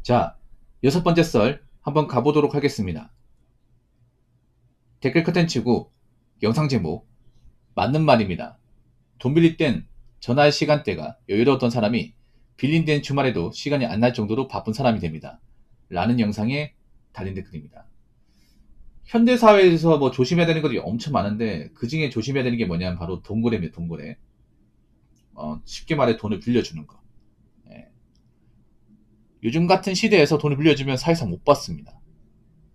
자, 6번째 썰 한번 가보도록 하겠습니다. 댓글 컨텐츠고 영상 제목 맞는 말입니다. 돈 빌릴 땐 전화할 시간대가 여유로웠던 사람이 빌린 데는 주말에도 시간이 안 날 정도로 바쁜 사람이 됩니다. 라는 영상에 달린 댓글입니다. 현대사회에서 뭐 조심해야 되는 것들이 엄청 많은데 그 중에 조심해야 되는 게 뭐냐면 바로 돈거래입니다. 돈거래. 쉽게 말해 돈을 빌려주는 거. 예. 요즘 같은 시대에서 돈을 빌려주면 사실상 못 받습니다.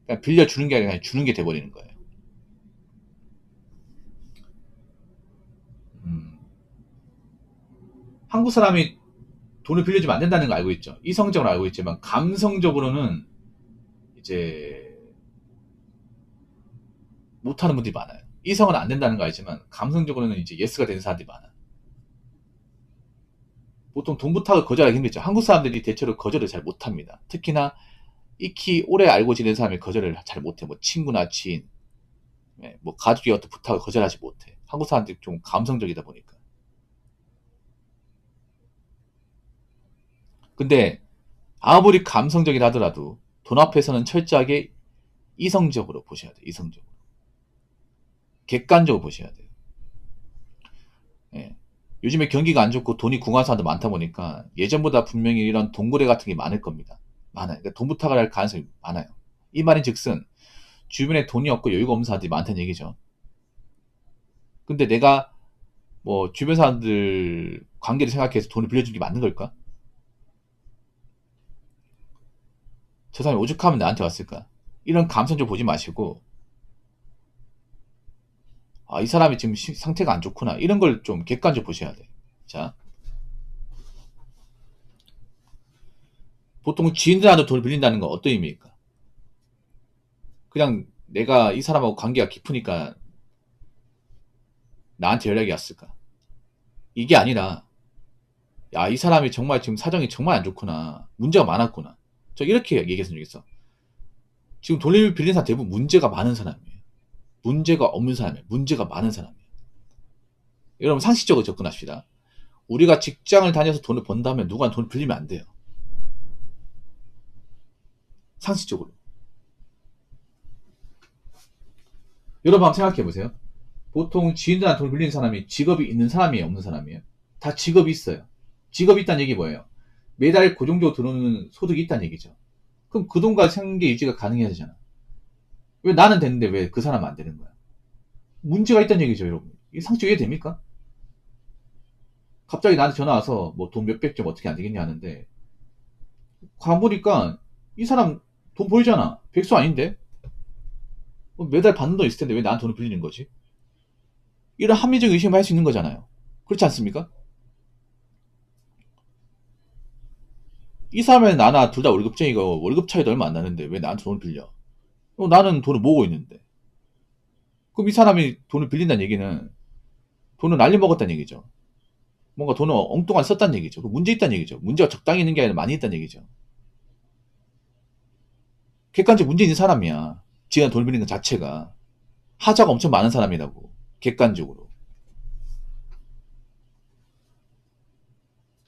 그러니까 빌려주는 게 아니라 그냥 주는 게 돼버리는 거예요. 한국 사람이 돈을 빌려주면 안 된다는 거 알고 있죠. 이성적으로 알고 있지만 감성적으로는 이제 못하는 분들이 많아요. 이성은 안 된다는 거 알지만 감성적으로는 이제 예스가 되는 사람들이 많아. 보통 돈 부탁을 거절하기 힘들죠. 한국 사람들이 대체로 거절을 잘 못합니다. 특히나 익히 오래 알고 지낸 사람이 거절을 잘 못해. 뭐 친구나 지인, 뭐 가족이 어떤 부탁을 거절하지 못해. 한국 사람들이 좀 감성적이다 보니까. 근데 아무리 감성적이라 하더라도 돈 앞에서는 철저하게 이성적으로 보셔야 돼요. 이성적으로. 객관적으로 보셔야 돼요. 예. 요즘에 경기가 안 좋고 돈이 궁한 사람도 많다 보니까 예전보다 분명히 이런 돈거래 같은 게 많을 겁니다. 많아요. 그러니까 돈 부탁을 할 가능성이 많아요. 이 말인 즉슨 주변에 돈이 없고 여유가 없는 사람들이 많다는 얘기죠. 근데 내가 뭐 주변 사람들 관계를 생각해서 돈을 빌려주는 게 맞는 걸까? 저 사람이 오죽하면 나한테 왔을까? 이런 감성 좀 보지 마시고 이 사람이 지금 상태가 안 좋구나. 이런 걸 좀 객관적으로 보셔야 돼. 자, 보통 지인들한테 돈을 빌린다는 건 어떤 의미입니까? 그냥 내가 이 사람하고 관계가 깊으니까 나한테 연락이 왔을까? 이게 아니라 야, 이 사람이 정말 지금 사정이 정말 안 좋구나. 문제가 많았구나. 저 이렇게 얘기했으면 좋겠어. 지금 돈을 빌린 사람 대부분 문제가 많은 사람이에요. 문제가 없는 사람이에요. 문제가 많은 사람이에요. 여러분 상식적으로 접근합시다. 우리가 직장을 다녀서 돈을 번다면 누구한테 돈을 빌리면 안 돼요. 상식적으로. 여러분 한번 생각해 보세요. 보통 지인들한테 돈을 빌리는 사람이 직업이 있는 사람이에요? 없는 사람이에요? 다 직업이 있어요. 직업이 있다는 얘기 뭐예요? 매달 고정적으로 들어오는 소득이 있다는 얘기죠. 그럼 그 돈과 생계 유지가 가능해야 되잖아. 왜 나는 되는데 왜 그 사람은 안 되는 거야? 문제가 있다는 얘기죠, 여러분. 이게 상식 이해됩니까? 갑자기 나한테 전화 와서 뭐 돈 몇백 점 어떻게 안 되겠냐 하는데 가보니까 이 사람 돈 벌잖아. 백수 아닌데? 매달 받는 돈 있을 텐데 왜 나한테 돈을 빌리는 거지? 이런 합리적 의심을 할 수 있는 거잖아요. 그렇지 않습니까? 이 사람은 나나 둘 다 월급쟁이고 월급 차이도 얼마 안 나는데 왜 나한테 돈을 빌려? 나는 돈을 모으고 있는데. 그럼 이 사람이 돈을 빌린다는 얘기는 돈을 날려먹었다는 얘기죠. 뭔가 돈을 엉뚱하게 썼다는 얘기죠. 문제 있다는 얘기죠. 문제가 적당히 있는 게 아니라 많이 있다는 얘기죠. 객관적 문제 있는 사람이야. 지가 돈을 빌리는 것 자체가. 하자가 엄청 많은 사람이라고. 객관적으로.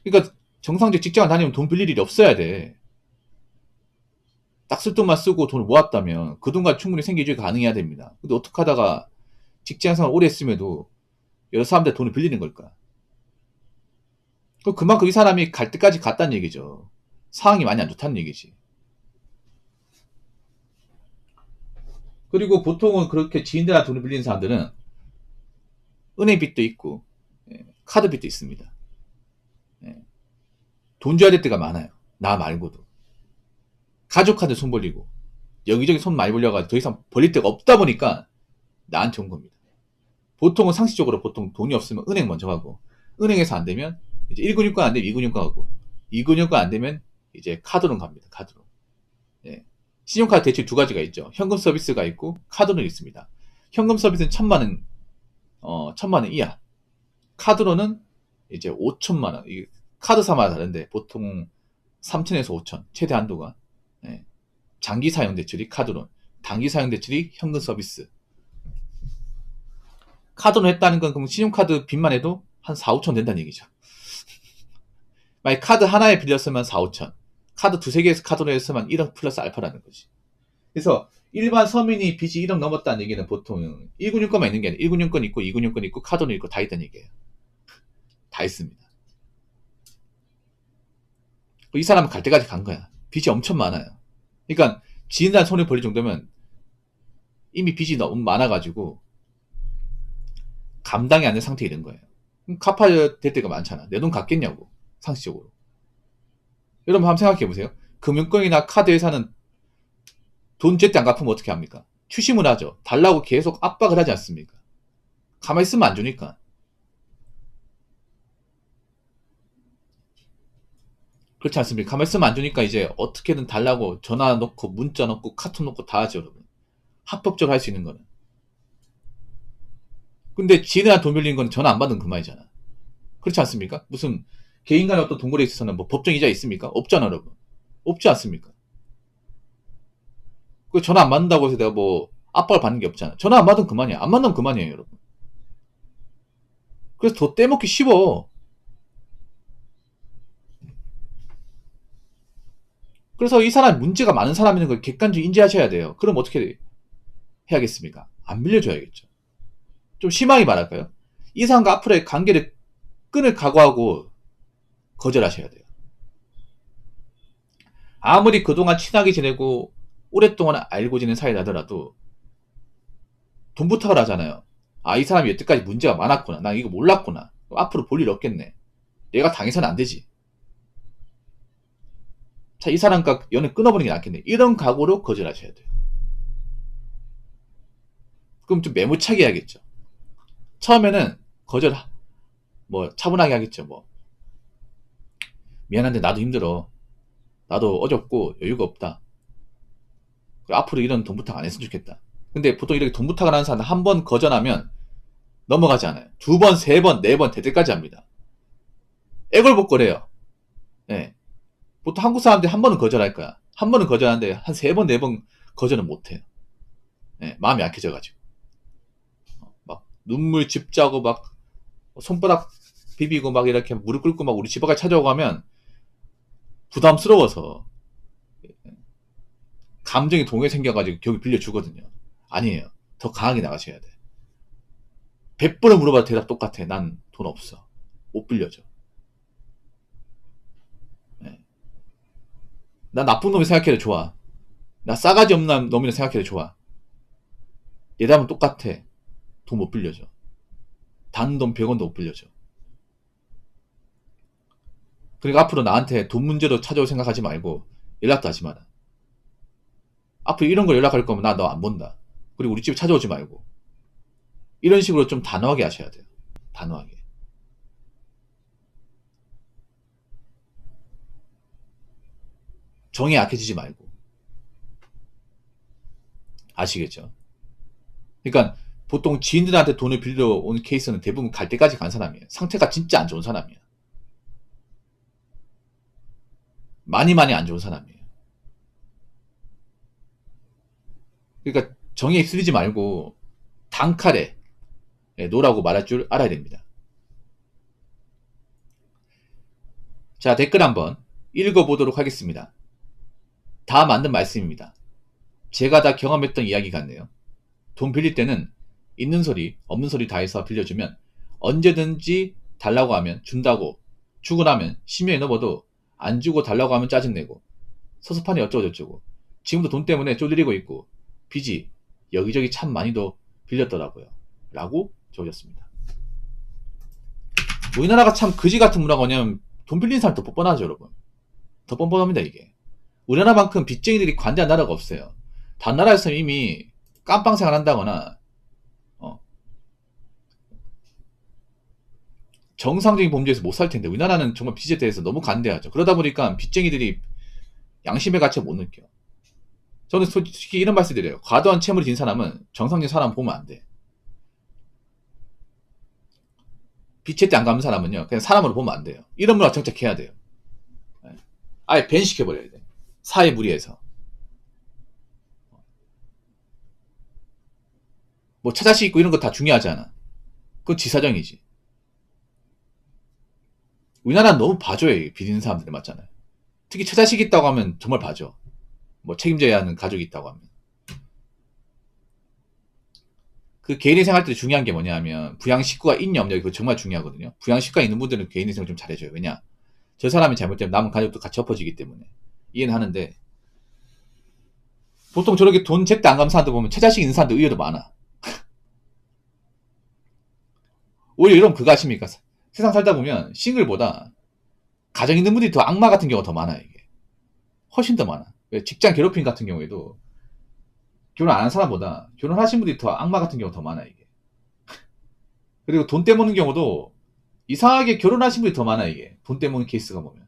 그러니까 정상적 직장을 다니면 돈 빌릴 일이 없어야 돼. 딱 쓸 돈만 쓰고 돈을 모았다면 그 돈과 충분히 생계유지가 가능해야 됩니다. 근데 어떻게 하다가 직장생활 오래 했음에도 여러 사람들 돈을 빌리는 걸까? 그만큼 이 사람이 갈 때까지 갔다는 얘기죠. 상황이 많이 안 좋다는 얘기지. 그리고 보통은 그렇게 지인들한테 돈을 빌리는 사람들은 은행빚도 있고 카드빚도 있습니다. 돈 줘야 될 때가 많아요. 나 말고도. 가족한테 손 벌리고 여기저기 손 많이 벌려가지고 더 이상 벌릴 데가 없다 보니까 나한테 온 겁니다. 보통은 상식적으로 보통 돈이 없으면 은행 먼저 가고 은행에서 안 되면 이제 1근육과 안 되면 2근육과 가고 2근육과 안 되면 이제 카드로 갑니다. 카드로. 예. 신용카드 대출 두 가지가 있죠. 현금 서비스가 있고 카드는 있습니다. 현금 서비스는 1000만원, 1000만원 이하. 카드로는 이제 5천만원. 카드사마다 다른데 보통 3천에서 5천 최대 한도가. 예. 장기 사용 대출이 카드론, 단기 사용 대출이 현금 서비스. 카드로 했다는 건 그럼 신용카드 빚만 해도 한 4, 5천 된다는 얘기죠. 만약 카드 하나에 빌렸으면 4, 5천. 카드 두세 개에서 카드로 해서만 1억 플러스 알파라는 거지. 그래서 일반 서민이 빚이 1억 넘었다는 얘기는 보통 1금융권만 있는 게 아니라 1금융권 있고 2금융권 있고 카드는 있고 다 있다는 얘기예요. 다 있습니다. 이 사람은 갈 때까지 간 거야. 빚이 엄청 많아요. 그러니까 지인한 손을 벌릴 정도면 이미 빚이 너무 많아가지고 감당이 안 된 상태에 이른 거예요. 그럼 갚아야 될 때가 많잖아. 내 돈 갚겠냐고, 상식적으로. 여러분 한번 생각해 보세요. 금융권이나 카드 회사는 돈 제때 안 갚으면 어떻게 합니까? 추심을 하죠. 달라고 계속 압박을 하지 않습니까? 가만히 있으면 안 주니까. 그렇지 않습니까? 가만히 있으면 안 주니까 이제 어떻게든 달라고 전화 넣고 문자 넣고 카톡 넣고 다 하죠, 여러분. 합법적으로 할 수 있는 거는. 근데 지네한테 돈 빌린 건 전화 안 받는 그만이잖아. 그렇지 않습니까? 무슨 개인 간의 어떤 동거래에 있어서는 뭐 법정 이자 있습니까? 없잖아, 여러분. 없지 않습니까? 그 전화 안 받는다고 해서 내가 뭐 압박을 받는 게 없잖아. 전화 안 받으면 그만이야. 안 받으면 그만이에요, 여러분. 그래서 더 떼먹기 쉬워. 그래서 이 사람 문제가 많은 사람이라는 걸 객관적으로 인지하셔야 돼요. 그럼 어떻게 해야겠습니까? 안 빌려줘야겠죠. 좀 심하게 말할까요? 이 사람과 앞으로의 관계를 끊을 각오하고 거절하셔야 돼요. 아무리 그동안 친하게 지내고 오랫동안 알고 지낸 사이라더라도 돈 부탁을 하잖아요. 아, 이 사람이 여태까지 문제가 많았구나. 난 이거 몰랐구나. 앞으로 볼 일 없겠네. 내가 당해서는 안 되지. 자, 이 사람과 연을 끊어버리는 게 낫겠네. 이런 각오로 거절하셔야 돼요. 그럼 좀 매무차게 해야겠죠. 처음에는 거절, 뭐, 차분하게 하겠죠. 뭐, 미안한데 나도 힘들어. 나도 어렵고 여유가 없다. 앞으로 이런 돈 부탁 안 했으면 좋겠다. 근데 보통 이렇게 돈 부탁을 하는 사람은 한 번 거절하면 넘어가지 않아요. 두 번, 세 번, 네 번, 될 때까지 합니다. 애걸복걸해요. 네. 보통 한국 사람들이 한 번은 거절할 거야. 한 번은 거절하는데 한 세 번, 네 번 거절은 못해요. 네, 마음이 약해져가지고. 막 눈물 집자고 막 손바닥 비비고 막 이렇게 무릎 꿇고 막 우리 집 앞까지 찾아오고 하면 부담스러워서 감정이 동요에 생겨가지고 여기 빌려주거든요. 아니에요. 더 강하게 나가셔야 돼. 100번을 물어봐도 대답 똑같아. 난 돈 없어. 못 빌려줘. 네. 나 나쁜 놈이 생각해도 좋아. 나 싸가지 없는 놈이라 생각해도 좋아. 얘답은 똑같아. 돈 못 빌려줘. 단돈 100원도 못 빌려줘. 그러니까 앞으로 나한테 돈 문제로 찾아올 생각하지 말고 연락도 하지 마라. 앞으로 이런 걸 연락할 거면 나 너 안 본다. 그리고 우리 집에 찾아오지 말고. 이런 식으로 좀 단호하게 하셔야 돼요. 단호하게. 정에 약해지지 말고. 아시겠죠? 그러니까 보통 지인들한테 돈을 빌려온 케이스는 대부분 갈 때까지 간 사람이에요. 상태가 진짜 안 좋은 사람이에요. 많이 안 좋은 사람이에요. 그러니까 정에 휩쓸리지 말고 단칼에 노라고 말할 줄 알아야 됩니다. 자, 댓글 한번 읽어보도록 하겠습니다. 다 맞는 말씀입니다. 제가 다 경험했던 이야기 같네요. 돈 빌릴 때는 있는 소리 없는 소리 다 해서 빌려주면 언제든지 달라고 하면 준다고, 주고 나면 10년이 넘어도 안 주고 달라고 하면 짜증내고 서서판이 어쩌고저쩌고 지금도 돈 때문에 쪼들리고 있고 빚이 여기저기 참 많이도 빌렸더라고요. 라고 적으셨습니다. 우리나라가 참 거지 같은 문화가 뭐냐면 돈 빌리는 사람 더 뻔뻔하죠, 여러분. 더 뻔뻔합니다, 이게. 우리나라만큼 빚쟁이들이 관대한 나라가 없어요. 다른 나라에서는 이미 깜빵 생활 한다거나 정상적인 범죄에서 못 살 텐데 우리나라는 정말 빚에 대해서 너무 관대하죠. 그러다 보니까 빚쟁이들이 양심의 가치를 못 느껴. 저는 솔직히 이런 말씀 드려요. 과도한 채무를 진 사람은 정상적인 사람 보면 안 돼. 빚에 때 안 갚는 사람은요, 그냥 사람으로 보면 안 돼요. 이런 문화 정착해야 돼요. 아예 밴시켜버려야 돼. 사회 무리에서. 뭐 처자식 있고 이런 거 다 중요하지 않아. 그건 지사정이지. 우리나라는 너무 봐줘요. 비리는 사람들 맞잖아요. 특히 처자식이 있다고 하면 정말 봐줘. 뭐 책임져야 하는 가족이 있다고 하면. 그 개인의 생활 때 중요한 게 뭐냐면 부양 식구가 있냐 없냐 이거 정말 중요하거든요. 부양 식구가 있는 분들은 개인의 생활 좀 잘해줘요. 왜냐? 저 사람이 잘못되면 남은 가족도 같이 엎어지기 때문에. 이해는 하는데 보통 저렇게 돈 제때 안 감는 사람들 보면 처자식 있는 사람들 의외로 많아. 오히려 이러면 그거 아십니까? 세상 살다 보면 싱글보다 가정 있는 분들이 더 악마 같은 경우가 더 많아요. 이게 훨씬 더 많아. 직장 괴롭힘 같은 경우에도 결혼 안 한 사람보다 결혼하신 분들이 더 악마 같은 경우가 더 많아 이게. 그리고 돈 떼먹는 경우도 이상하게 결혼하신 분이 더 많아 이게. 돈 떼먹는 케이스가 보면.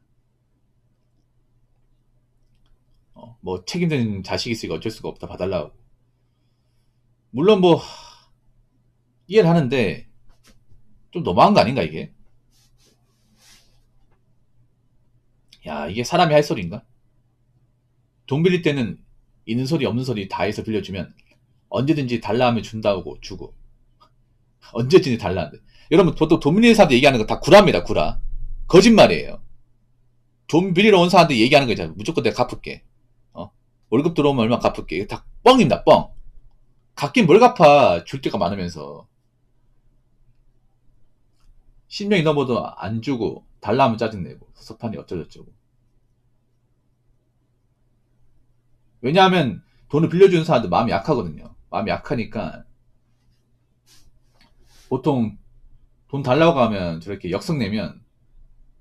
뭐 책임지는 자식이 있으니까 어쩔 수가 없다 봐달라고. 물론 뭐 이해를 하는데 좀 너무한 거 아닌가 이게. 야 이게 사람이 할 소리인가? 돈 빌릴 때는 있는 소리 없는 소리 다 해서 빌려주면 언제든지 달라 하면 준다고 주고 언제든지 달라 하는데 여러분 보통 돈 빌리는 사람들 얘기하는 거 다 구라입니다. 구라. 거짓말이에요. 돈 빌리러 온 사람들 얘기하는 거 있잖아요. 무조건 내가 갚을게. 월급 들어오면 얼마 갚을게. 이거 다 뻥입니다. 뻥. 갚긴 뭘 갚아. 줄 데가 많으면서. 10명이 넘어도 안 주고 달라 하면 짜증내고 섭섭하니 어쩌고저쩌고. 왜냐하면 돈을 빌려주는 사람들 마음이 약하거든요. 마음이 약하니까 보통 돈 달라고 하면 저렇게 역성내면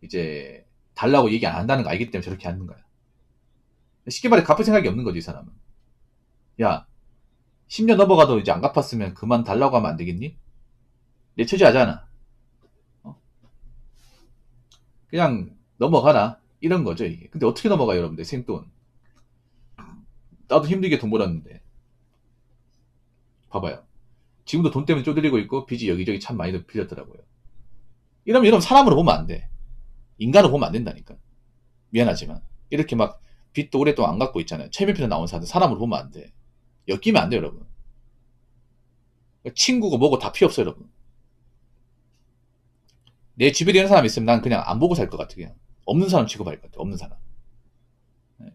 이제 달라고 얘기 안 한다는 거 알기 때문에 저렇게 하는 거야. 쉽게 말해 갚을 생각이 없는 거지 이 사람은. 야 10년 넘어가도 이제 안 갚았으면 그만 달라고 하면 안 되겠니? 내 처지하잖아. 그냥 넘어가라 이런 거죠 이게. 근데 어떻게 넘어가요 여러분들 생돈. 나도 힘들게 돈 벌었는데 봐봐요. 지금도 돈 때문에 쪼들리고 있고 빚이 여기저기 참 많이 빌렸더라고요. 이러면 여러분 사람으로 보면 안 돼. 인간으로 보면 안 된다니까. 미안하지만 이렇게 막 빚도 오랫동안 안 갚고 있잖아요. 최면피로 나온 사람들 사람으로 보면 안 돼. 엮이면 안 돼 여러분. 친구고 뭐고 다 필요 없어 여러분. 내 주변에 이런 사람 있으면 난 그냥 안 보고 살 것 같아. 그냥 없는 사람 취급할 것 같아. 없는 사람. 네.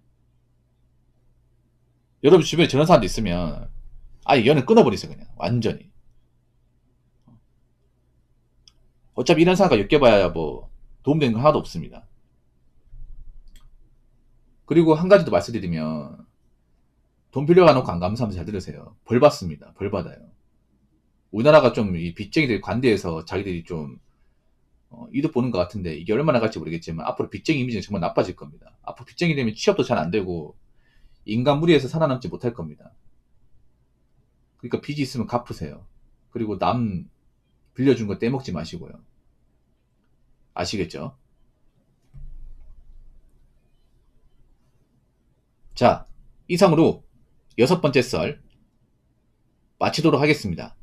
여러분 주변에 저런 사람도 있으면 아예 연을 끊어버리세요 그냥 완전히. 어차피 이런 사람과 엮여봐야 뭐 도움되는 거 하나도 없습니다. 그리고 한 가지 더 말씀드리면 돈 빌려가놓고 안 감사하면 잘 들으세요. 벌 받습니다. 벌 받아요. 우리나라가 좀 이 빚쟁이들 관대해서 자기들이 좀 이득 보는 것 같은데 이게 얼마나 갈지 모르겠지만 앞으로 빚쟁이 이미지는 정말 나빠질 겁니다. 앞으로 빚쟁이 되면 취업도 잘 안 되고 인간 무리에서 살아남지 못할 겁니다. 그러니까 빚이 있으면 갚으세요. 그리고 남 빌려준 거 떼먹지 마시고요. 아시겠죠? 자, 이상으로 6번째 썰 마치도록 하겠습니다.